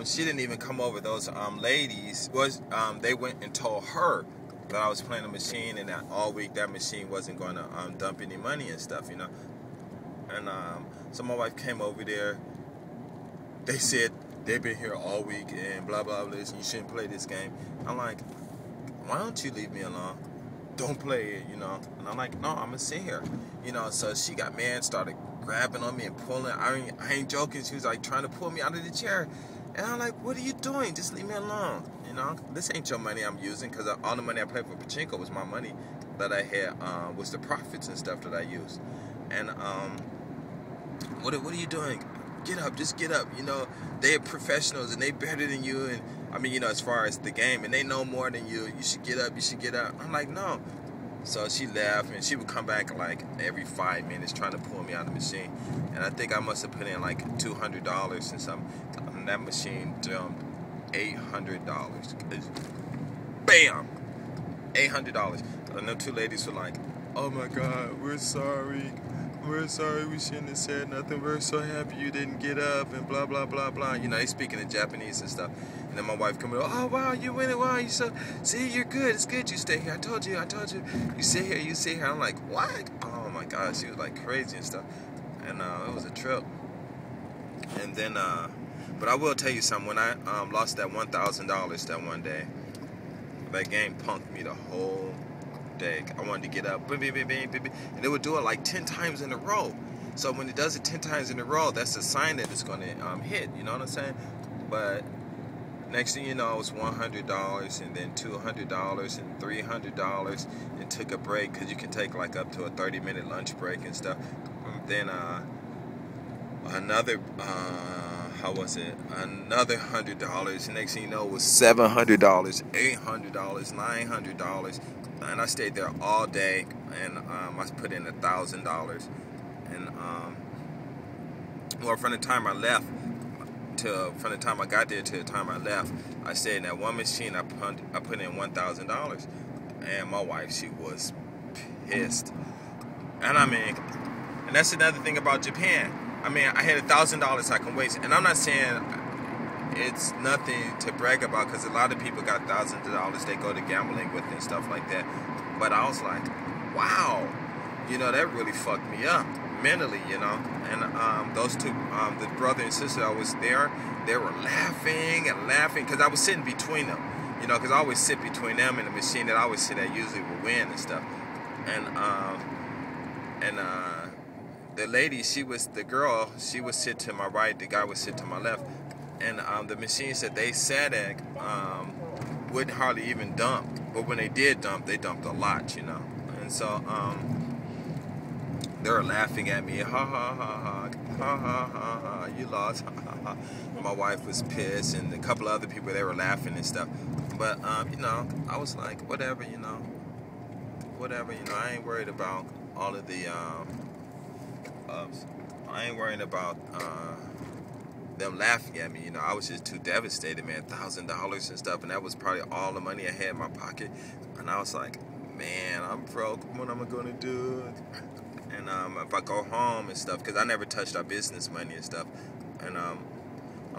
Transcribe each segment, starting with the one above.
she didn't even come over. Those ladies they went and told her that I was playing the machine, and that all week that machine wasn't going to dump any money and stuff, you know. And so my wife came over there. They said they've been here all week and blah blah blah. You shouldn't play this game. I'm like, why don't you leave me alone? Don't play it, you know. And I'm like, no, I'm gonna sit here, you know. So she got mad, started grabbing on me and pulling. I ain't joking. She was like trying to pull me out of the chair, and I'm like, what are you doing? Just leave me alone, you know. This ain't your money I'm using, because all the money I played for Pachinko was my money that I had, was the profits and stuff that I used. And what are you doing? Get up, just get up. You know, they are professionals and they better than you. And I mean, you know, as far as the game, and they know more than you. You should get up. You should get up. I'm like, no. So she left, and she would come back like every 5 minutes trying to pull me out of the machine. And I think I must have put in like $200 and something. And that machine dumped $800. Bam, $800. And the two ladies were like, oh my God, we're sorry. We're sorry, we shouldn't have said nothing. We're so happy you didn't get up and blah, blah, blah, blah. You know, they speaking in Japanese and stuff. And then my wife coming, oh, wow, you win it. Wow, you so, see, you're good. It's good you stay here. I told you. You sit here, you sit here. I'm like, what? Oh, my God. She was like crazy and stuff. And it was a trip. And then, but I will tell you something. When I lost that $1,000 that one day, that game punked me the whole day. I wanted to get up, and it would do it like 10 times in a row. So when it does it 10 times in a row, that's a sign that it's going to hit. You know what I'm saying? But next thing you know, it was $100, and then $200, and $300, and took a break, because you can take like up to a 30-minute lunch break and stuff. And then another how was it? Another $100. And next thing you know, it was $700, $800, $900. And I stayed there all day, and I put in $1,000. And well, from the time I left from the time I got there to the time I left, I stayed in that one machine. I put in $1,000, and my wife, she was pissed. And I mean, and that's another thing about Japan. I mean, I had $1,000 I can waste, and I'm not saying it's nothing to brag about, because a lot of people got thousands of dollars they go to gambling with and stuff like that. But I was like, wow, you know, that really fucked me up mentally, you know. And those two, the brother and sister that was there, they were laughing and laughing, because I was sitting between them, you know, because I always sit between them and the machine that I always sit at usually will win and stuff. And the lady, the girl, she would sit to my right, the guy would sit to my left. And the machines that they sat at wouldn't hardly even dump. But when they did dump, they dumped a lot, you know. And so they were laughing at me. Ha, ha, ha, ha, ha, ha, ha, ha, you lost. Ha, ha, ha. My wife was pissed, and a couple of other people, they were laughing and stuff. But, you know, I was like, whatever, you know. Whatever, you know. I ain't worried about all of the... I ain't worried about... them laughing at me, you know. I was just too devastated, man. $1,000 and stuff, and that was probably all the money I had in my pocket. And I was like, man, I'm broke. What am I gonna do? And if I go home and stuff, because I never touched our business money and stuff, and I'm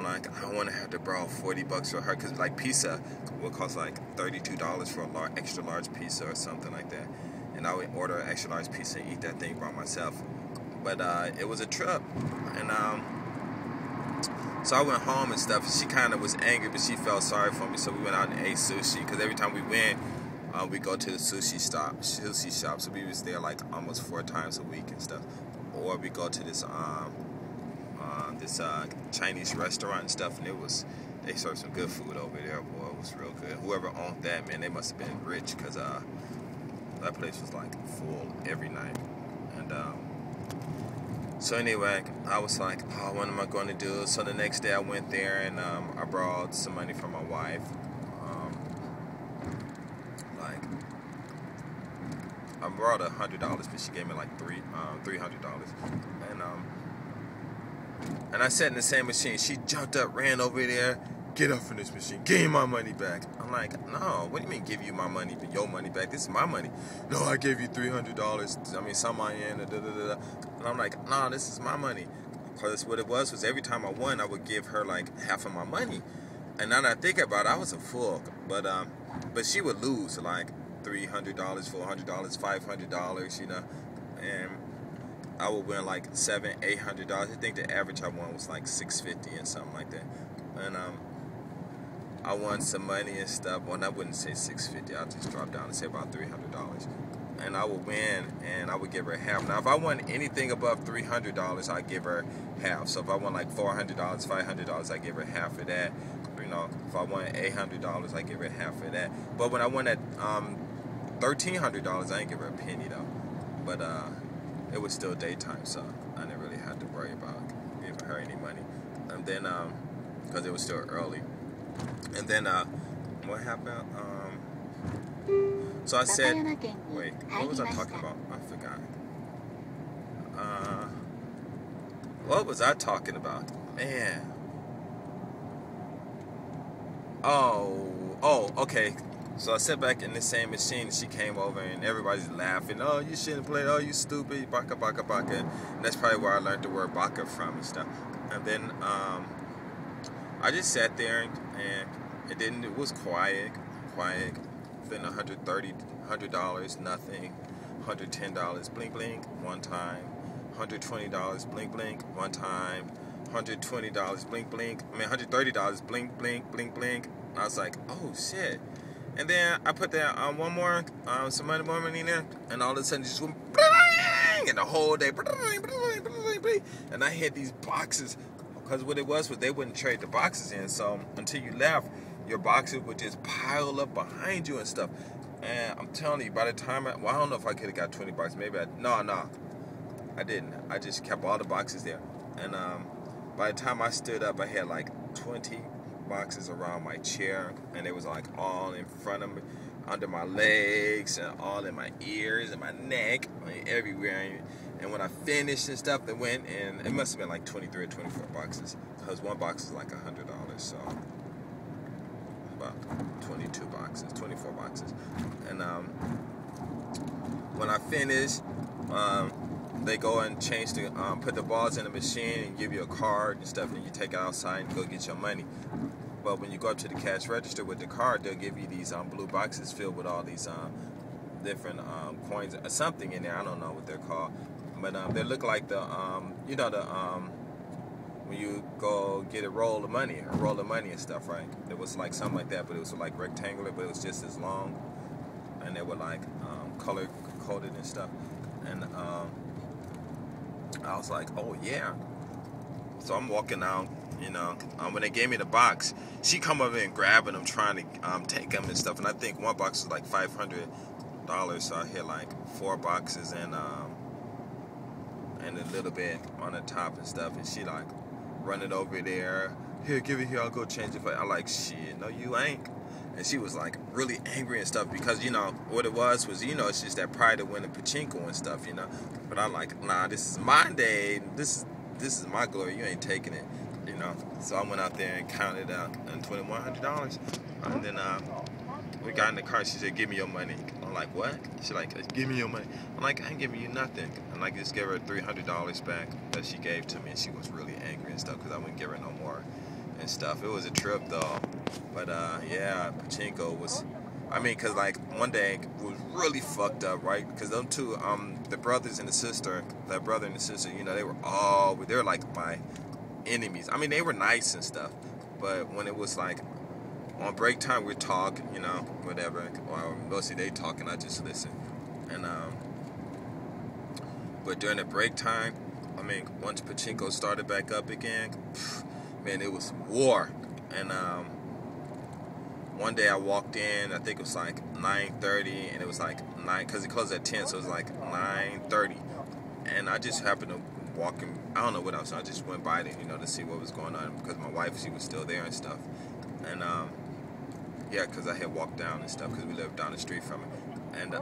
like, I don't want to have to borrow $40 for her, because like pizza will cost like $32 for a extra large pizza or something like that. And I would order an extra large pizza and eat that thing by myself. But it was a trip, and so I went home and stuff, and she kind of was angry, but she felt sorry for me, so we went out and ate sushi, because every time we went, we go to the sushi shop, so we was there like almost 4 times a week and stuff. Or we go to this Chinese restaurant and stuff, and they served some good food over there, boy, it was real good. Whoever owned that, man, they must have been rich, because that place was like full every night. And so anyway, I was like, oh, what am I going to do? So the next day I went there, and I borrowed some money from my wife. I borrowed $100, but she gave me like $300. And I sat in the same machine. She jumped up, ran over there. Get up from this machine. Give me my money back. I'm like, no, what do you mean give you my money, your money back? This is my money. No, I gave you $300. I mean, some I in, da, da, da, da. And I'm like, no, this is my money. Because what it was every time I won, I would give her like half of my money. And now that I think about it, I was a fool. But she would lose like $300, $400, $500, you know, and I would win like $700, $800. I think the average I won was like $650 and something like that. And I won some money and stuff. Well, I wouldn't say $650. I'll just drop down and say about $300. And I would win, and I would give her half. Now, if I won anything above $300, I'd give her half. So if I won like $400, $500, I give her half of that. You know, if I won $800, I give her half of that. But when I won at $1,300, I didn't give her a penny though. But it was still daytime, so I didn't really have to worry about giving her any money. And then, because it was still early. And then, what happened? So I said, wait, what was I talking about? I forgot. What was I talking about? Man. Oh, okay. So I sat back in the same machine, and she came over, and everybody's laughing. Oh, you shouldn't play. Oh, you stupid. Baka, baka, baka. And that's probably where I learned the word baka from and stuff. And then I just sat there, and it was quiet. Then $100, nothing. $110, blink, blink, one time. $120, blink, blink, one time. $120, blink, blink. I mean, $130, blink, blink, blink, blink. I was like, oh shit. And then I put that one more, some more money in there, and all of a sudden just went bling, and the whole day, bling, bling, bling, bling. And I hit these boxes, because what it was they wouldn't trade the boxes in. So until you left, your boxes would just pile up behind you and stuff. And I'm telling you, by the time I don't know if I could have got 20 bucks. Maybe no, I didn't. I just kept all the boxes there. And by the time I stood up, I had like 20 boxes around my chair, and it was like all in front of me, under my legs, and all in my ears and my neck, everywhere. And when I finished and stuff, it went, and it must have been like 23 or 24 boxes, because one box is like $100, so about 22 boxes, 24 boxes. And when I finished, they go and change the, put the balls in the machine and give you a card and stuff, and you take it outside and go get your money. But when you go up to the cash register with the card, they'll give you these blue boxes filled with all these different coins, something in there. I don't know what they're called, but they look like the you know, the when you go get a roll of money and stuff, right? It was like something like that, but it was like rectangular, but it was just as long, and they were like color coded and stuff. And I was like, oh yeah. So I'm walking out, you know. When they gave me the box, she come over and grabbing them, trying to take them and stuff. And I think one box was like $500, so I hit like 4 boxes and a little bit on the top and stuff. And she like running over there. Here, give it here. I'll go change it for you. I like, shit, no, you ain't. And she was like really angry and stuff, because, you know, what it was, you know, it's just that pride of winning pachinko and stuff, you know. But I'm like, nah, this is my day. This is my glory. You ain't taking it, you know. So I went out there and counted out $2,100. And then we got in the car. She said, give me your money. I'm like, what? She's like, give me your money. I'm like, I ain't giving you nothing. And I just gave her $300 back that she gave to me. And she was really angry and stuff, because I wouldn't give her no more and stuff. It was a trip though. But yeah, pachinko was, I mean, because like one day it was really fucked up, right? Because them two, the brothers and the sister, that brother and the sister, you know, they were like my enemies. I mean, they were nice and stuff, but when it was like on break time, we'd talk, you know, whatever. Or mostly they talk and I just listen. And but during the break time, I mean, once pachinko started back up again, man, it was war. And one day I walked in, I think it was like 9:30, and it was like 9, because it closed at 10, so it was like 9:30. And I just happened to walk in, I don't know what else, I just went by there, you know, to see what was going on, because my wife, she was still there and stuff. And yeah, because I had walked down and stuff, because we lived down the street from it. And